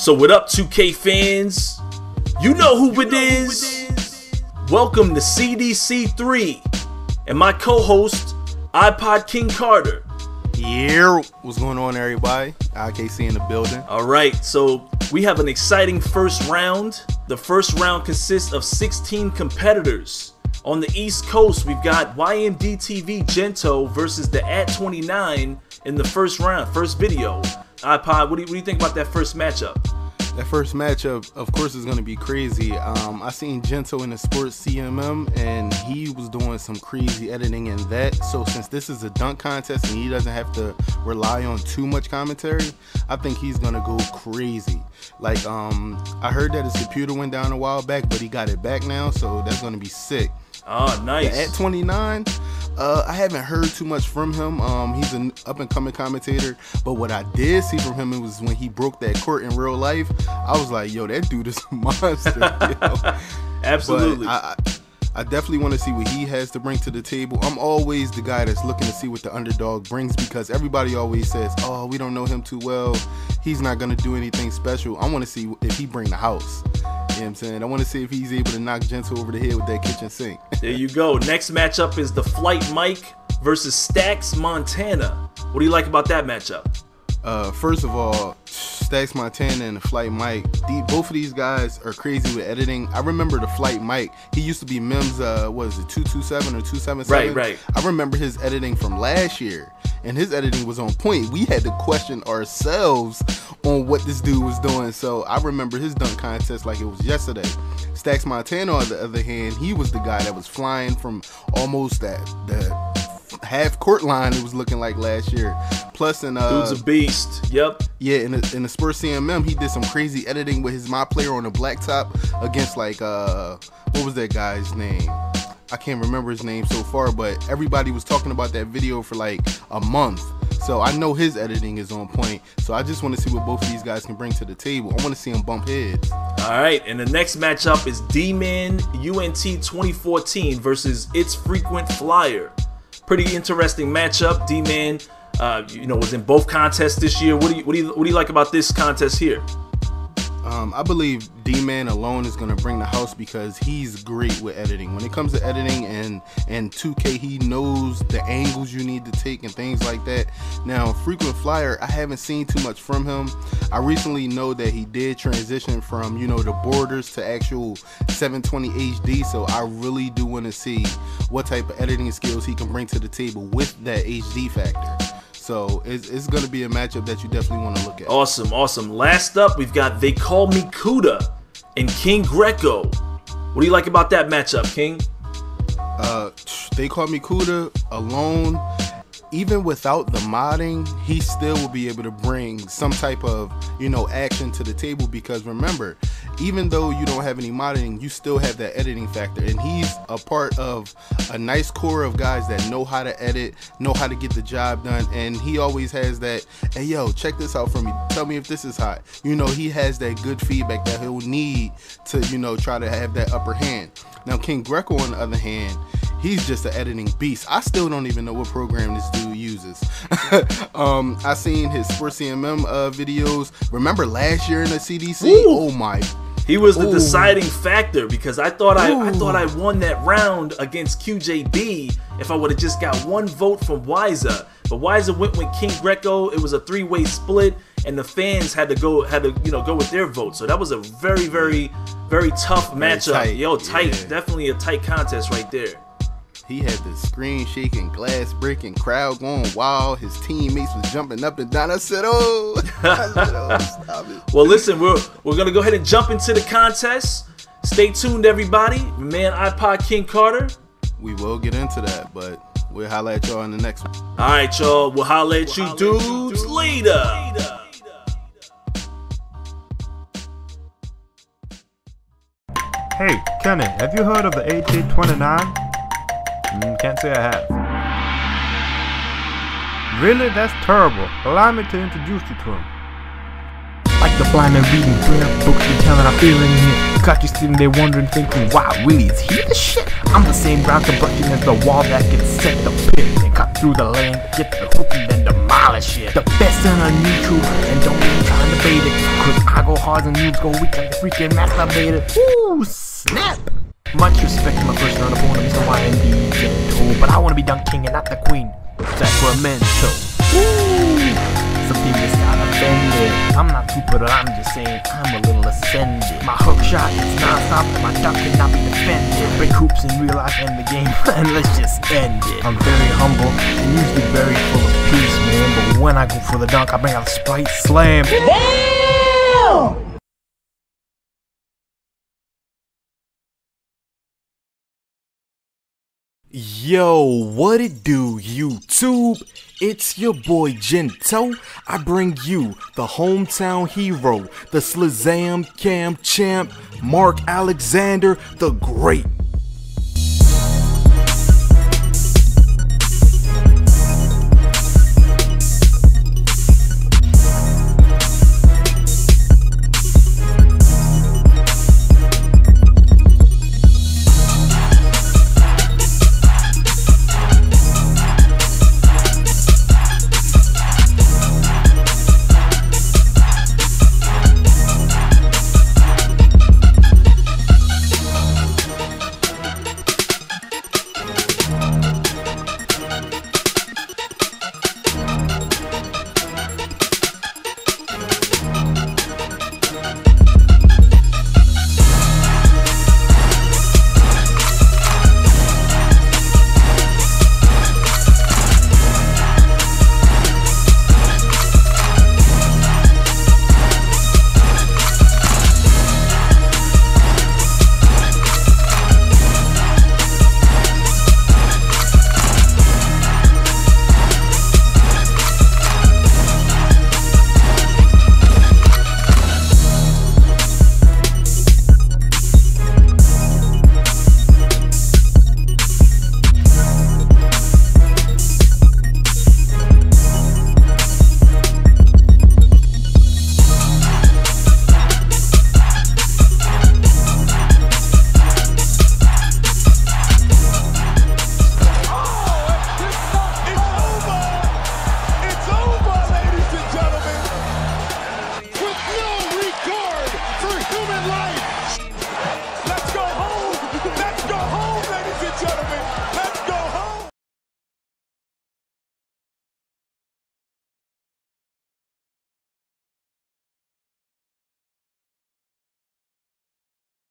So what up, 2K fans? You know who it is. Welcome to CDC3 and my co-host, IpodKingCarter. Yeah, what's going on, everybody? IKC in the building. Alright, so we have an exciting first round. The first round consists of 16 competitors. On the East Coast, we've got YMDtv Gento versus TheAT29 in the first round, first video. iPod, what do you think about that first matchup? That first matchup, of course, is going to be crazy. I seen Gento in the sports CMM, and he was doing some crazy editing in that. So since this is a dunk contest and he doesn't have to rely on too much commentary, I think he's going to go crazy. Like, I heard that his computer went down a while back, but he got it back now, so that's going to be sick. Oh, nice. TheAT29, I haven't heard too much from him. He's an up-and-coming commentator, but what I did see from him was when he broke that court in real life. I was like, yo, that dude is a monster. Yo. Absolutely. But I definitely want to see what he has to bring to the table. I'm always the guy that's looking to see what the underdog brings, because everybody always says, oh, we don't know him too well, he's not going to do anything special. I want to see if he bring the house. You know what I'm saying? I want to see if he's able to knock Gento over the head with that kitchen sink. There you go. Next matchup is the Flight Mike versus Stacks Montana. What do you like about that matchup? First of all, Stacks Montana and the Flight Mike, both of these guys are crazy with editing. I remember the Flight Mike. He used to be Mims, what is it, 227 or 277? Right. I remember his editing from last year, and his editing was on point. We had to question ourselves on what this dude was doing. So I remember his dunk contest like it was yesterday. Stacks Montana, on the other hand, he was the guy that was flying from almost the half court line. It was looking like last year. Plus, in dude's a beast. Yep. Yeah, in the Spurs CMM, he did some crazy editing with his My Player on the blacktop against, like, what was that guy's name? I can't remember his name so far, but everybody was talking about that video for like a month. So I know his editing is on point. So I just want to see what both of these guys can bring to the table. I want to see them bump heads. All right, and the next matchup is D-Man UNT 2014 versus It's Frequent Flyer. Pretty interesting matchup. D-Man, was in both contests this year. What do you like about this contest here? I believe D-Man alone is going to bring the house because he's great with editing. When it comes to editing and 2K, he knows the angles you need to take and things like that. Now, Frequent Flyer, I haven't seen too much from him. I recently know that he did transition from, the borders to actual 720 HD, so I really do want to see what type of editing skills he can bring to the table with that HD factor. So it's going to be a matchup that you definitely want to look at. Awesome. Last up, we've got They Call Me Kuda and King Greco. What do you like about that matchup, King? They Call Me Kuda alone, even without the modding, he still will be able to bring some type of, action to the table, because remember, even though you don't have any modding, you still have that editing factor, and he's a part of a nice core of guys that know how to edit, know how to get the job done, and he always has that, hey yo, check this out for me, tell me if this is hot. He has that good feedback that he'll need to, try to have that upper hand. Now, King Greco, on the other hand, he's just an editing beast. I still don't even know what program this dude uses. I seen his Sports CMM videos. Remember last year in the CDC? Ooh. Oh my! He was the deciding factor, because I thought I won that round against QJB if I would have just got one vote from Wiza. But Wiza went with King Greco. It was a three-way split, and the fans had to go with their vote. So that was a very, very, very tough matchup. Tight. Yeah. Definitely a tight contest right there. He had the screen shaking, glass breaking, crowd going wild. His teammates was jumping up and down. I said, oh, stop it. Well, listen, we're going to go ahead and jump into the contest. Stay tuned, everybody. Man, IpodKingCarter. We will get into that, but we'll holler at y'all in the next one. All right, y'all. We'll holler at you dudes later. Hey, Kenny, have you heard of the TheAT29? Can't say I have. Really? That's terrible. Allow me to introduce you to him. Like the blind and reading prayer books and telling I'm feeling here. Got you sitting there wondering, thinking, wow, really, is he the shit? I'm the same ground to brushing as the wall that can set the pit and cut through the land, get the hook and then the mind. demolish it. The best on YouTube, and don't even try to debate it, cause I go hard and noobs go weak like the freaking masturbator. Ooh, snap! Much respect to my personal opponent, Mr. YMD Gento, but I wanna be dunk king and not the queen. Sacramento. Ooh! Some people just got offended. I'm not stupid, but I'm just saying I'm a little ascended. My hook shot is non-stop and my dunk cannot be defended. Break hoops in real life and the game, and let's just end it. I'm very humble and usually very full of peace, man, but when I go for the dunk, I bring out a Sprite Slam. Damn! Yo, what it do, YouTube? It's your boy Gento. I bring you the hometown hero, the Slazam Cam champ, Mark Alexander the Great.